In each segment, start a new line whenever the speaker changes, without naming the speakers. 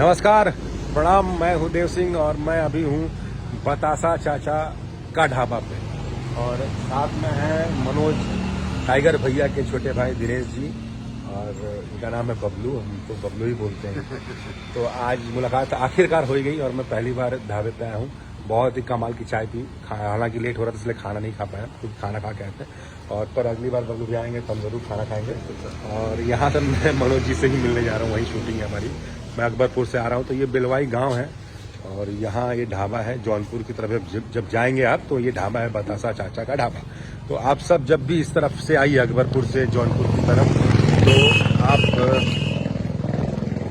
नमस्कार, प्रणाम। मैं हूँ देव सिंह और मैं अभी हूँ बतासा चाचा का ढाबा पे और साथ में है मनोज टाइगर भैया के छोटे भाई दिनेश जी और इनका नाम है बबलू, हम तो बबलू ही बोलते हैं। तो आज मुलाकात आखिरकार हो गई और मैं पहली बार ढाबे पे आया हूँ। बहुत ही कमाल की चाय पी, हालांकि लेट हो रहा था इसलिए खाना नहीं खा पाया, क्योंकि खाना खा के आए थे। और पर अगली बार बबलू भी आएंगे तो हम जरूर खाना खाएंगे। और यहाँ तक मैं मनोज जी से ही मिलने जा रहा हूँ, वहीं शूटिंग है हमारी। मैं अकबरपुर से आ रहा हूँ, तो ये बिलवाई गांव है और यहाँ ये ढाबा है जौनपुर की तरफ। जब जाएंगे आप तो ये ढाबा है बतासा चाचा का ढाबा। तो आप सब जब भी इस तरफ से आइए अकबरपुर से जौनपुर की तरफ,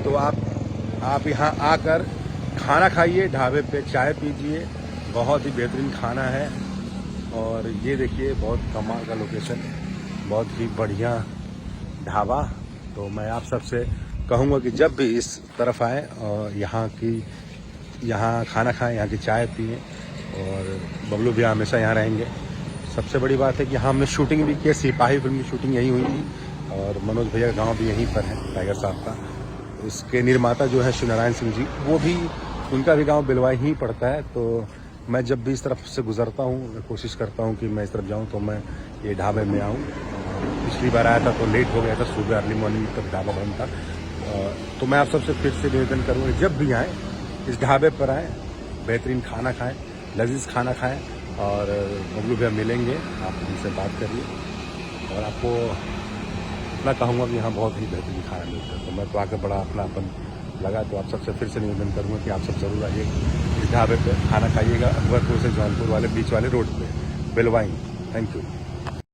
तो आप यहाँ आकर खाना खाइए, ढाबे पे चाय पीजिए। बहुत ही बेहतरीन खाना है और ये देखिए बहुत कमाल का लोकेशन, बहुत ही बढ़िया ढाबा। तो मैं आप सबसे कहूँगा कि जब भी इस तरफ आए और यहाँ खाना खाएं, यहाँ की चाय पिएं। और बबलू भैया हमेशा यहाँ रहेंगे। सबसे बड़ी बात है कि यहाँ हमने शूटिंग भी की, सिपाही फिल्म की शूटिंग यहीं हुई थी और मनोज भैया का गाँव भी यहीं पर है, टाइगर साहब का। इसके निर्माता जो है शिव नारायण सिंह जी, वो भी, उनका भी गांव बिलवाई ही पड़ता है। तो मैं जब भी इस तरफ से गुजरता हूँ, मैं कोशिश करता हूँ कि मैं इस तरफ जाऊँ तो मैं ये ढाबे में आऊँ। पिछली बार आया था तो लेट हो गया था, सुबह अर्ली मॉर्निंग तक ढाबा बंद था। तो मैं आप सबसे फिर से निवेदन करूँगा, जब भी आएँ इस ढाबे पर आएँ, बेहतरीन खाना खाएँ, लजीज खाना खाएँ। और बबलू भैया मिलेंगे, आप उनसे बात करिए। और आपको मैं कहूँगा कि यहाँ बहुत ही बेहतरीन खाना मिलता है। तो मैं तो आकर बड़ा अपनापन लगा। तो आप सबसे फिर से निवेदन करूँगा कि आप सब जरूर आइए इस ढाबे पे, खाना खाइएगा। अकबरपुर से जौनपुर वाले बीच वाले रोड पे, बिलवाई। Thank you.